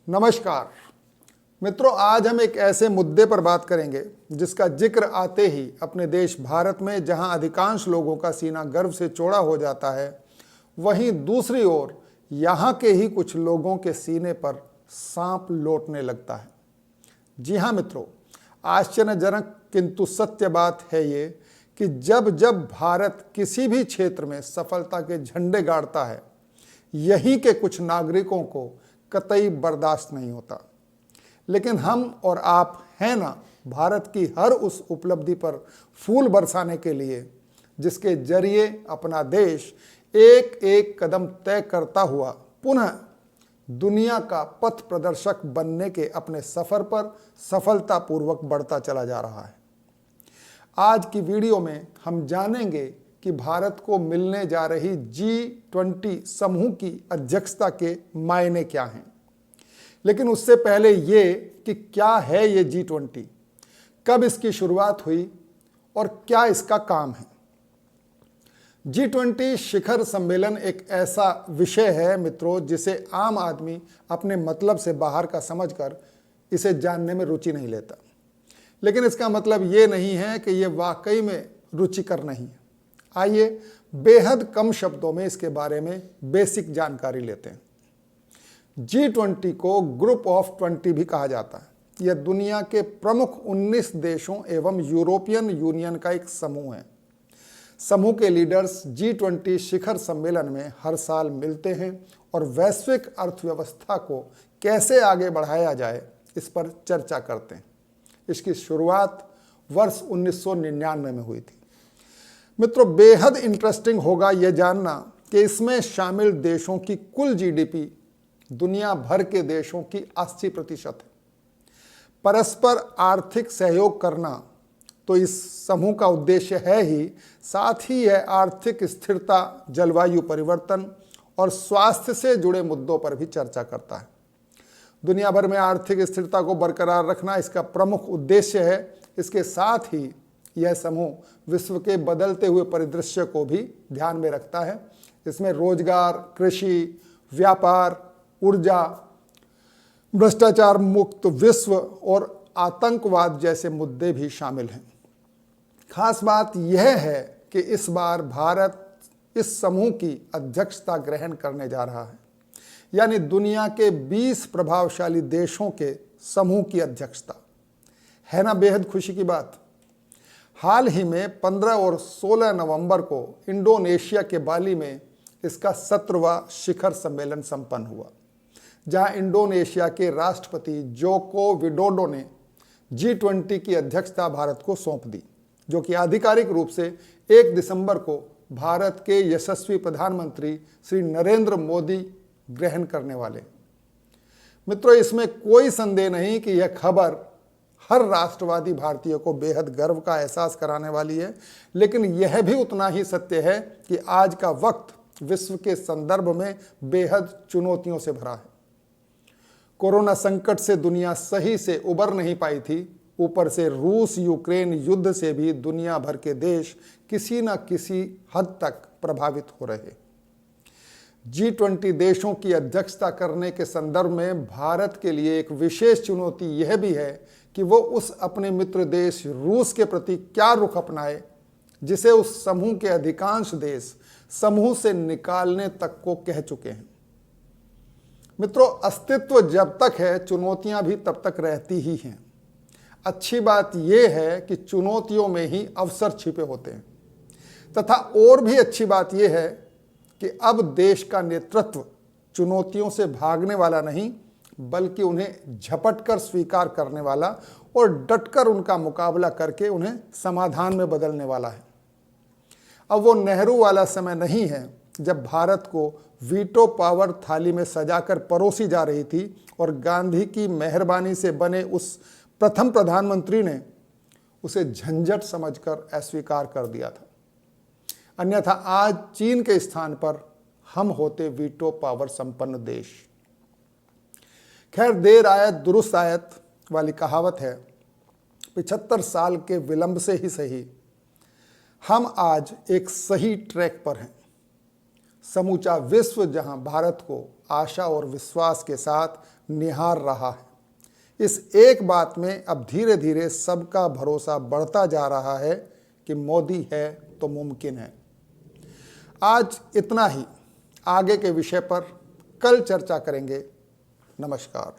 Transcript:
नमस्कार मित्रों, आज हम एक ऐसे मुद्दे पर बात करेंगे जिसका जिक्र आते ही अपने देश भारत में जहां अधिकांश लोगों का सीना गर्व से चौड़ा हो जाता है, वहीं दूसरी ओर यहां के ही कुछ लोगों के सीने पर सांप लौटने लगता है। जी हां मित्रों, आश्चर्यजनक किंतु सत्य बात है ये कि जब जब भारत किसी भी क्षेत्र में सफलता के झंडे गाड़ता है, यहीं के कुछ नागरिकों को कतई बर्दाश्त नहीं होता। लेकिन हम और आप हैं ना भारत की हर उस उपलब्धि पर फूल बरसाने के लिए जिसके जरिए अपना देश एक एक कदम तय करता हुआ पुनः दुनिया का पथ प्रदर्शक बनने के अपने सफर पर सफलतापूर्वक बढ़ता चला जा रहा है। आज की वीडियो में हम जानेंगे कि भारत को मिलने जा रही G20 समूह की अध्यक्षता के मायने क्या हैं। लेकिन उससे पहले ये कि क्या है ये G20, कब इसकी शुरुआत हुई और क्या इसका काम है। G20 शिखर सम्मेलन एक ऐसा विषय है मित्रों जिसे आम आदमी अपने मतलब से बाहर का समझकर इसे जानने में रुचि नहीं लेता। लेकिन इसका मतलब ये नहीं है कि ये वाकई में रुचिकर नहीं है। आइए बेहद कम शब्दों में इसके बारे में बेसिक जानकारी लेते हैं। G20 को ग्रुप ऑफ 20 भी कहा जाता है। यह दुनिया के प्रमुख 19 देशों एवं यूरोपियन यूनियन का एक समूह है। समूह के लीडर्स G20 शिखर सम्मेलन में हर साल मिलते हैं और वैश्विक अर्थव्यवस्था को कैसे आगे बढ़ाया जाए इस पर चर्चा करते हैं। इसकी शुरुआत वर्ष 1999 में हुई थी। मित्रों, बेहद इंटरेस्टिंग होगा यह जानना कि इसमें शामिल देशों की कुल GDP दुनिया भर के देशों की 80% है। परस्पर आर्थिक सहयोग करना तो इस समूह का उद्देश्य है ही, साथ ही यह आर्थिक स्थिरता, जलवायु परिवर्तन और स्वास्थ्य से जुड़े मुद्दों पर भी चर्चा करता है। दुनिया भर में आर्थिक स्थिरता को बरकरार रखना इसका प्रमुख उद्देश्य है। इसके साथ ही यह समूह विश्व के बदलते हुए परिदृश्य को भी ध्यान में रखता है। इसमें रोजगार, कृषि, व्यापार, ऊर्जा, भ्रष्टाचार मुक्त विश्व और आतंकवाद जैसे मुद्दे भी शामिल हैं। खास बात यह है कि इस बार भारत इस समूह की अध्यक्षता ग्रहण करने जा रहा है, यानी दुनिया के 20 प्रभावशाली देशों के समूह की अध्यक्षता। है ना बेहद खुशी की बात। हाल ही में 15 और 16 नवंबर को इंडोनेशिया के बाली में इसका 17वां शिखर सम्मेलन संपन्न हुआ, जहां इंडोनेशिया के राष्ट्रपति जोको विडोडो ने G20 की अध्यक्षता भारत को सौंप दी, जो कि आधिकारिक रूप से 1 दिसंबर को भारत के यशस्वी प्रधानमंत्री श्री नरेंद्र मोदी ग्रहण करने वाले। मित्रों, इसमें कोई संदेह नहीं कि यह खबर हर राष्ट्रवादी भारतीय को बेहद गर्व का एहसास कराने वाली है। लेकिन यह भी उतना ही सत्य है कि आज का वक्त विश्व के संदर्भ में बेहद चुनौतियों से भरा है। कोरोना संकट से दुनिया सही से उबर नहीं पाई थी। ऊपर से रूस यूक्रेन युद्ध से भी दुनिया भर के देश किसी न किसी हद तक प्रभावित हो रहे। G20 देशों की अध्यक्षता करने के संदर्भ में भारत के लिए एक विशेष चुनौती यह भी है कि वो उस अपने मित्र देश रूस के प्रति क्या रुख अपनाए, जिसे उस समूह के अधिकांश देश समूह से निकालने तक को कह चुके हैं। मित्रों, अस्तित्व जब तक है, चुनौतियां भी तब तक रहती ही हैं। अच्छी बात यह है कि चुनौतियों में ही अवसर छिपे होते हैं, तथा और भी अच्छी बात यह है कि अब देश का नेतृत्व चुनौतियों से भागने वाला नहीं, बल्कि उन्हें झपट कर स्वीकार करने वाला और डटकर उनका मुकाबला करके उन्हें समाधान में बदलने वाला है। अब वो नेहरू वाला समय नहीं है जब भारत को वीटो पावर थाली में सजाकर परोसी जा रही थी और गांधी की मेहरबानी से बने उस प्रथम प्रधानमंत्री ने उसे झंझट समझकर अस्वीकार कर दिया था। अन्यथा आज चीन के स्थान पर हम होते वीटो पावर संपन्न देश। खैर, देर आयत दुरुस्त आयत वाली कहावत है। 75 साल के विलंब से ही सही, हम आज एक सही ट्रैक पर हैं। समूचा विश्व जहां भारत को आशा और विश्वास के साथ निहार रहा है। इस एक बात में अब धीरे धीरे सबका भरोसा बढ़ता जा रहा है कि मोदी है तो मुमकिन है। आज इतना ही। आगे के विषय पर कल चर्चा करेंगे। नमस्कार।